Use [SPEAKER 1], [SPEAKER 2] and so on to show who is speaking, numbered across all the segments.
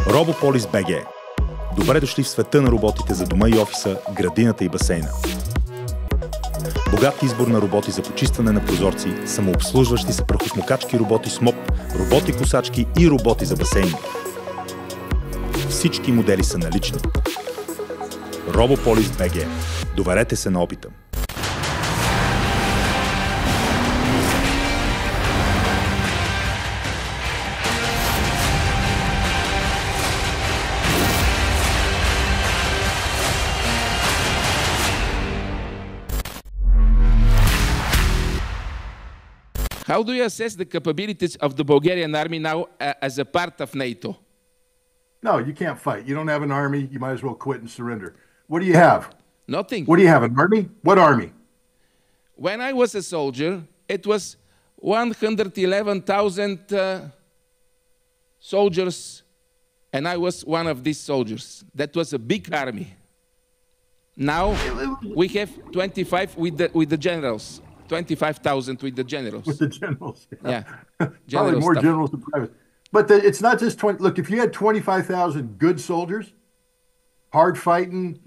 [SPEAKER 1] Робополис БГ. Добре дошли в света на роботите за дома и офиса, градината и басейна. Богат избор на роботи за почистване на прозорци, самообслужващи се прахосмокачки роботи с моп, роботи-косачки и роботи за басейни. Всички модели са налични. Робополис БГ. Доверете се на опита.
[SPEAKER 2] How do you assess the capabilities of the Bulgarian army now as a part of NATO?
[SPEAKER 3] No, you can't fight. You don't have an army. You might as well quit and surrender. What do you have?
[SPEAKER 2] Nothing.
[SPEAKER 3] What do you have, an army? What army?
[SPEAKER 2] When I was a soldier, it was 111,000 soldiers, and I was one of these soldiers. That was a big army. Now we have 25 with the generals. 25,000 with the generals.
[SPEAKER 3] With the generals,
[SPEAKER 2] yeah.
[SPEAKER 3] Probably more generals than privates. But it's not just 20. Look, if you had 25,000 good soldiers, hard fighting,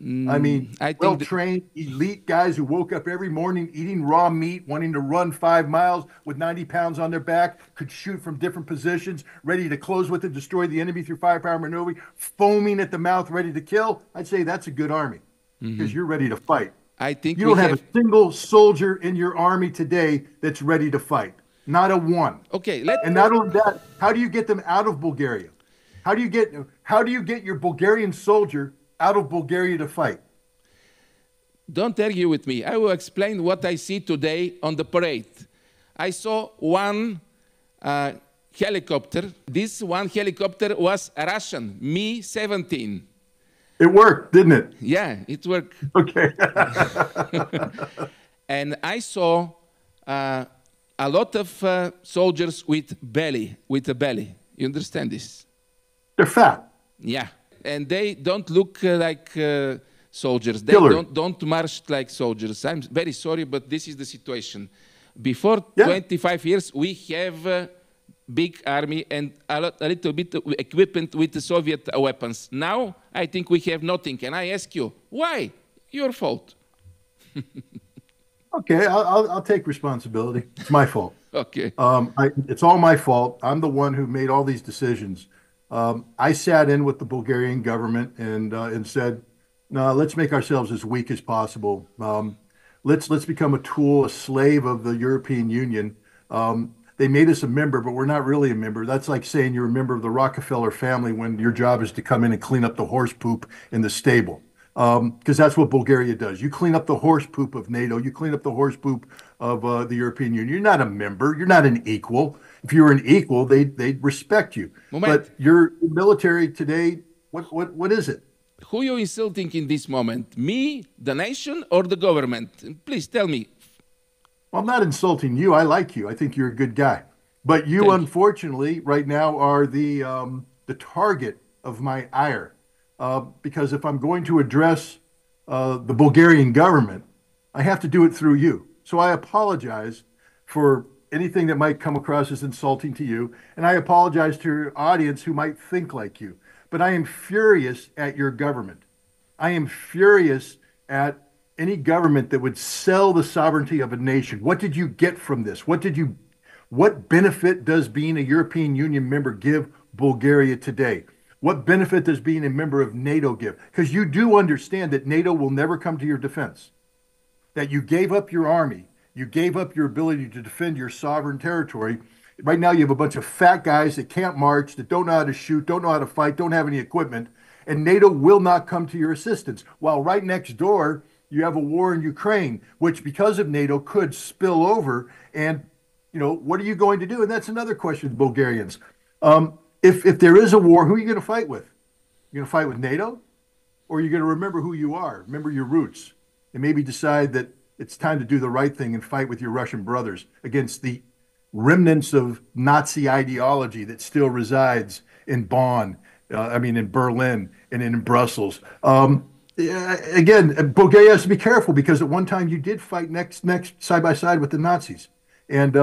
[SPEAKER 3] well-trained, elite guys who woke up every morning eating raw meat, wanting to run 5 miles with 90 pounds on their back, could shoot from different positions, ready to close with and destroy the enemy through firepower maneuvering, foaming at the mouth, ready to kill, I'd say that's a good army because you're ready to fight.
[SPEAKER 2] I think
[SPEAKER 3] you don't have a single soldier in your army today that's ready to fight. Not a one.
[SPEAKER 2] Okay,
[SPEAKER 3] and not only that, how do you get them out of Bulgaria? How do you get your Bulgarian soldier out of Bulgaria to fight?
[SPEAKER 2] Don't argue with me. I will explain what I see today on the parade. I saw one helicopter. This one helicopter was Russian, Mi-17.
[SPEAKER 3] It worked, didn't it?
[SPEAKER 2] Yeah, it worked.
[SPEAKER 3] Okay.
[SPEAKER 2] And I saw a lot of soldiers with a belly. You understand this?
[SPEAKER 3] They're fat.
[SPEAKER 2] Yeah, and they don't look like soldiers. They don't march like soldiers. I'm very sorry, but this is the situation. Before 25 years, we have big army and a little bit of equipment with the Soviet weapons. Now, I think we have nothing. And I ask you, why? Your fault.
[SPEAKER 3] Okay, I'll take responsibility. It's my fault.
[SPEAKER 2] Okay.
[SPEAKER 3] It's all my fault. I'm the one who made all these decisions. I sat in with the Bulgarian government and said, no, let's make ourselves as weak as possible. Let's become a tool, a slave of the European Union. They made us a member, but we're not really a member. That's like saying you're a member of the Rockefeller family when your job is to come in and clean up the horse poop in the stable. Because that's what Bulgaria does. You clean up the horse poop of NATO. You clean up the horse poop of the European Union. You're not a member. You're not an equal. If you were an equal, they'd respect you. But your military today, what is it?
[SPEAKER 2] Who are you insulting in this moment? Me, the nation, or the government? Please tell me.
[SPEAKER 3] Well, I'm not insulting you. I like you. I think you're a good guy. But you, unfortunately, right now are the target of my ire. Because if I'm going to address the Bulgarian government, I have to do it through you. So I apologize for anything that might come across as insulting to you. And I apologize to your audience who might think like you. But I am furious at your government. I am furious at any government that would sell the sovereignty of a nation. What did you get from this? What benefit does being a European Union member give Bulgaria today? What benefit does being a member of NATO give? Because you do understand that NATO will never come to your defense. That you gave up your army. You gave up your ability to defend your sovereign territory. Right now you have a bunch of fat guys that can't march, that don't know how to shoot, don't know how to fight, don't have any equipment. And NATO will not come to your assistance. While right next door, you have a war in Ukraine, which because of NATO could spill over. And, what are you going to do? And that's another question, Bulgarians. If there is a war, who are you going to fight with? You're going to fight with NATO? Or are you going to remember who you are, remember your roots, and maybe decide that it's time to do the right thing and fight with your Russian brothers against the remnants of Nazi ideology that still resides in Bonn, in Berlin and in Brussels. Again, Bulgaria has to be careful because at one time you did fight next side by side with the Nazis. And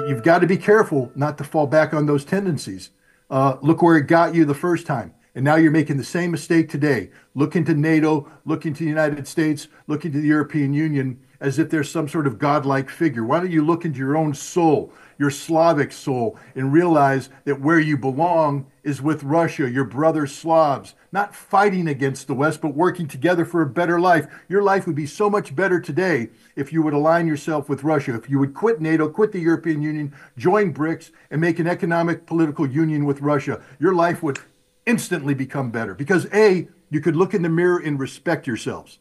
[SPEAKER 3] you've got to be careful not to fall back on those tendencies. Look where it got you the first time. And now you're making the same mistake today. Look into NATO, look into the United States, look into the European Union as if there's some sort of godlike figure. Why don't you look into your own soul, your Slavic soul, and realize that where you belong is with Russia, your brother Slavs, not fighting against the West, but working together for a better life. Your life would be so much better today if you would align yourself with Russia, if you would quit NATO, quit the European Union, join BRICS, and make an economic, political union with Russia. Your life would instantly become better because A, you could look in the mirror and respect yourselves.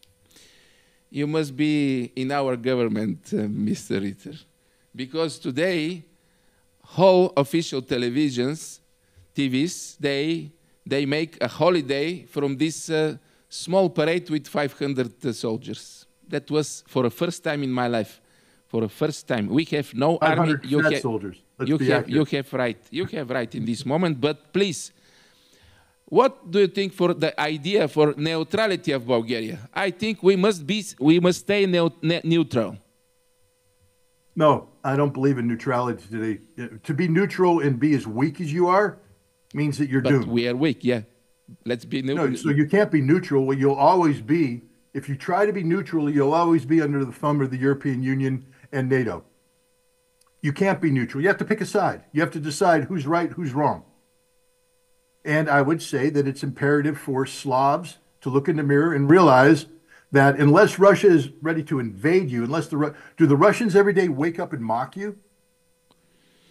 [SPEAKER 2] You must be in our government, Mr. Ritter, because today, whole official televisions, TVs, they make a holiday from this small parade with 500 soldiers. That was for the first time in my life. For the first time, we have no army. You have
[SPEAKER 3] soldiers.
[SPEAKER 2] You have right. You have right in this moment. But please, what do you think for the idea for neutrality of Bulgaria? I think we must stay neutral.
[SPEAKER 3] No, I don't believe in neutrality today. To be neutral and be as weak as you are means that you're doomed.
[SPEAKER 2] But we are weak, yeah. Let's be neutral.
[SPEAKER 3] No, so you can't be neutral. Well, you'll always be, if you try to be neutral, you'll always be under the thumb of the European Union and NATO. You can't be neutral. You have to pick a side. You have to decide who's right, who's wrong. And I would say that it's imperative for Slavs to look in the mirror and realize that unless Russia is ready to invade you, do the Russians every day wake up and mock you?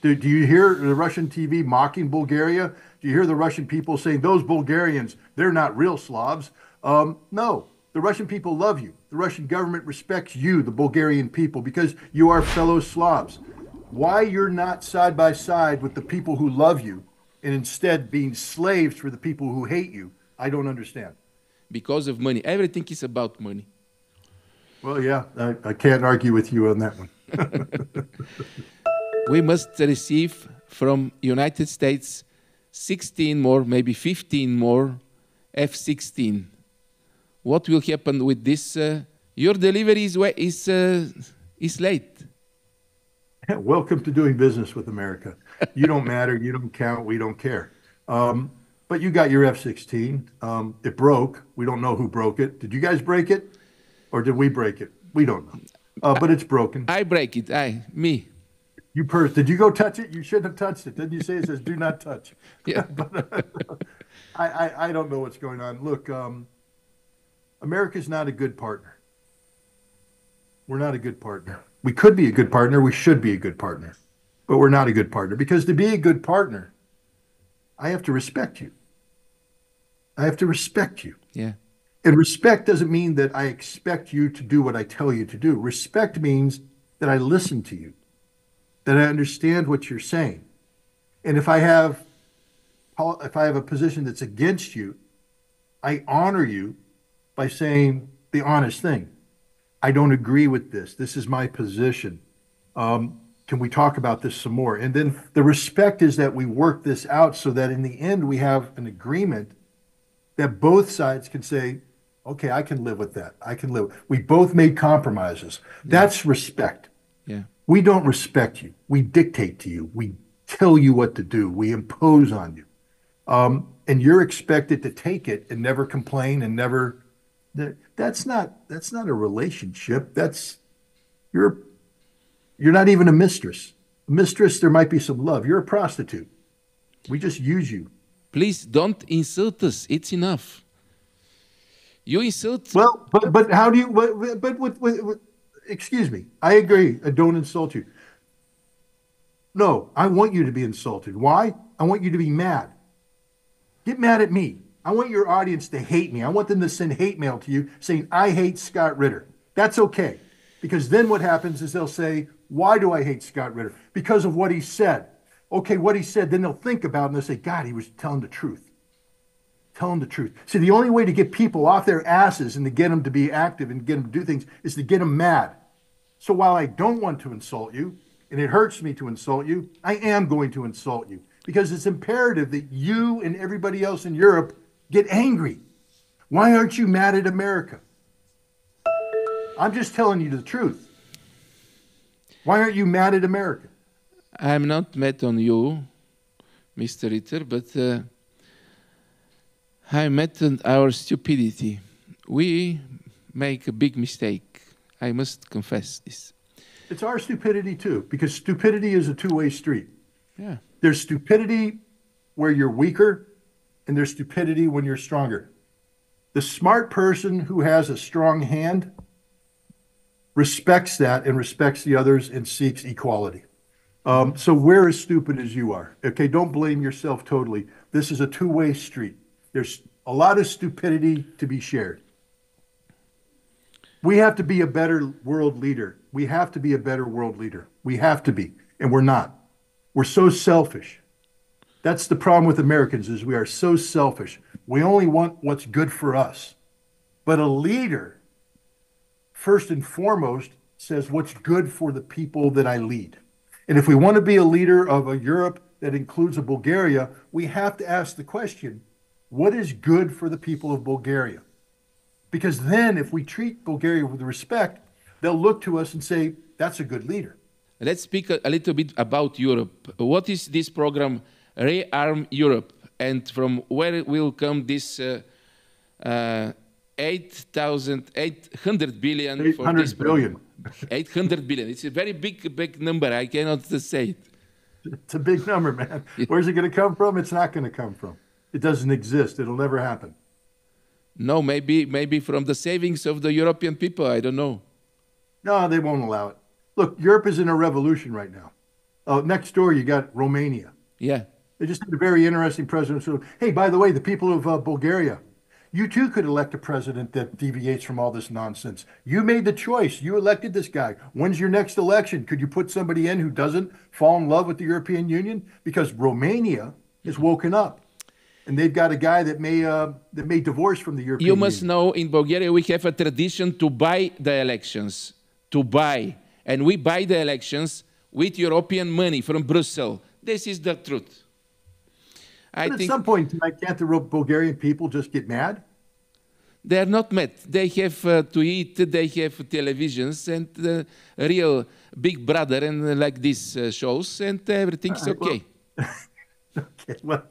[SPEAKER 3] Do you hear the Russian TV mocking Bulgaria? Do you hear the Russian people saying, those Bulgarians, they're not real Slavs? No, the Russian people love you. The Russian government respects you, the Bulgarian people, because you are fellow Slavs. Why you're not side by side with the people who love you and instead being slaves for the people who hate you, I don't understand.
[SPEAKER 2] Because of money. Everything is about money.
[SPEAKER 3] Well, yeah, I can't argue with you on that one.
[SPEAKER 2] We must receive from United States 16 more, maybe 15 more F-16. What will happen with this? Your delivery is late.
[SPEAKER 3] Welcome to doing business with America. You don't matter. You don't count. We don't care. But you got your F-16. It broke. We don't know who broke it. Did you guys break it? Or did we break it? We don't know. But it's broken.
[SPEAKER 2] I break it. Me.
[SPEAKER 3] Did you go touch it? You shouldn't have touched it. Didn't you say it says do not touch?
[SPEAKER 2] Yeah.
[SPEAKER 3] But, I don't know what's going on. Look, America's not a good partner. We're not a good partner. We could be a good partner. We should be a good partner. But we're not a good partner. Because to be a good partner, I have to respect you. I have to respect you.
[SPEAKER 2] Yeah.
[SPEAKER 3] And respect doesn't mean that I expect you to do what I tell you to do. Respect means that I listen to you, that I understand what you're saying. And if I have a position that's against you, I honor you by saying the honest thing. I don't agree with this. This is my position. Can we talk about this some more? And then the respect is that we work this out so that in the end we have an agreement that both sides can say, okay, I can live with that. I can live. We both made compromises. That's respect.
[SPEAKER 2] Yeah.
[SPEAKER 3] We don't respect you. We dictate to you. We tell you what to do. We impose on you. And you're expected to take it and never complain and never. That's not a relationship. You're not even a mistress. A mistress, there might be some love. You're a prostitute. We just use you.
[SPEAKER 2] Please don't insult us. It's enough. You insult.
[SPEAKER 3] Well, but how do you? But excuse me. I agree. I don't insult you. No, I want you to be insulted. Why? I want you to be mad. Get mad at me. I want your audience to hate me. I want them to send hate mail to you saying, I hate Scott Ritter. That's okay. Because then what happens is they'll say, why do I hate Scott Ritter? Because of what he said. Okay, what he said, then they'll think about it and they'll say, God, he was telling the truth. Telling the truth. See, the only way to get people off their asses and to get them to be active and get them to do things is to get them mad. So while I don't want to insult you, and it hurts me to insult you, I am going to insult you. Because it's imperative that you and everybody else in Europe get angry. Why aren't you mad at America? I'm just telling you the truth. Why aren't you mad at America?
[SPEAKER 2] I'm not mad on you Mr. Ritър, but I met our stupidity. We make a big mistake. I must confess this.
[SPEAKER 3] It's our stupidity too, because stupidity is a two-way street.
[SPEAKER 2] Yeah.
[SPEAKER 3] There's stupidity where you're weaker, and there's stupidity when you're stronger. The smart person who has a strong hand respects that and respects the others and seeks equality. So we're as stupid as you are. Okay, don't blame yourself totally. This is a two-way street. There's a lot of stupidity to be shared. We have to be a better world leader. We have to be a better world leader. We have to be, and we're not. We're so selfish. That's the problem with Americans, is we are so selfish. We only want what's good for us. But a leader, first and foremost, says what's good for the people that I lead. And if we want to be a leader of a Europe that includes a Bulgaria, we have to ask the question, what is good for the people of Bulgaria? Because then if we treat Bulgaria with respect, they'll look to us and say, that's a good leader.
[SPEAKER 2] Let's speak a little bit about Europe. What is this program, Rearm Europe? And from where will come this 800 billion
[SPEAKER 3] 800
[SPEAKER 2] for this
[SPEAKER 3] billion.
[SPEAKER 2] 800 billion. It's a very big number. I cannot say it.
[SPEAKER 3] It's a big number, man. Where's it going to come from? It's not going to come from. It doesn't exist. It'll never happen.
[SPEAKER 2] No, maybe from the savings of the European people. I don't know.
[SPEAKER 3] No, they won't allow it. Look, Europe is in a revolution right now. Next door, you got Romania.
[SPEAKER 2] Yeah.
[SPEAKER 3] They just had a very interesting president. So, hey, by the way, the people of Bulgaria, you too could elect a president that deviates from all this nonsense. You made the choice. You elected this guy. When's your next election? Could you put somebody in who doesn't fall in love with the European Union? Because Romania is woken up. And they've got a guy that may divorce from the European Union.
[SPEAKER 2] You must know, in Bulgaria, we have a tradition to buy the elections. To buy. And we buy the elections with European money from Brussels. This is the truth.
[SPEAKER 3] But at some point tonight, can't the Bulgarian people just get mad?
[SPEAKER 2] They are not mad. They have to eat, they have televisions and real Big Brother and like these shows, and everything's okay.
[SPEAKER 3] Well, okay, well,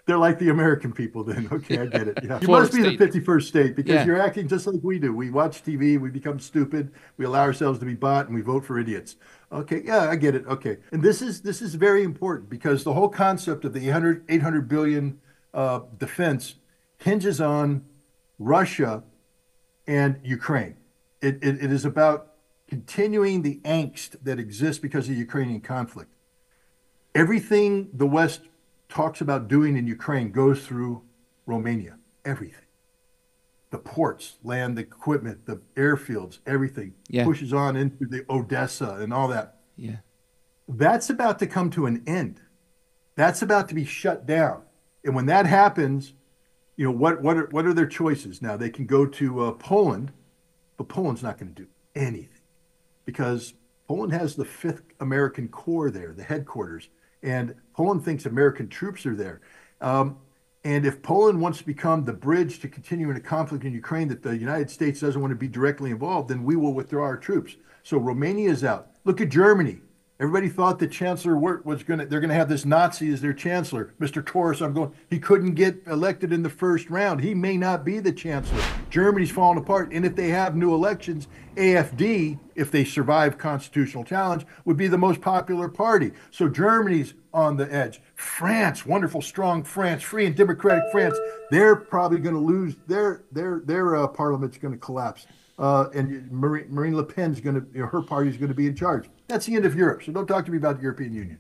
[SPEAKER 3] they're like the American people then. Okay, I get it. Yeah. You must be the 51st state, because you're acting just like we do. We watch TV, we become stupid, we allow ourselves to be bought, and we vote for idiots. Okay, yeah, I get it. Okay. And this is very important, because the whole concept of the 800 billion defense hinges on Russia and Ukraine. It is about continuing the angst that exists because of the Ukrainian conflict. Everything the West talks about doing in Ukraine goes through Romania. Everything. The ports, land, the equipment, the airfields, everything pushes on into the Odessa and all that.
[SPEAKER 2] Yeah.
[SPEAKER 3] That's about to come to an end. That's about to be shut down. And when that happens, you know, what are their choices? Now, they can go to Poland, but Poland's not going to do anything, because Poland has the 5th American Corps there, the headquarters, and Poland thinks American troops are there. And if Poland wants to become the bridge to continuing a conflict in Ukraine that the United States doesn't want to be directly involved, then we will withdraw our troops. So Romania is out. Look at Germany. Everybody thought the chancellor was they're going to have this Nazi as their chancellor, Mr. Torres. He couldn't get elected in the first round. He may not be the chancellor. Germany's falling apart. And if they have new elections, AfD, if they survive constitutional challenge, would be the most popular party. So Germany's on the edge. France, wonderful, strong France, free and democratic France, they're probably going to lose. Their parliament's going to collapse. And Marine Le Pen's her party's going to be in charge. That's the end of Europe. So don't talk to me about the European Union.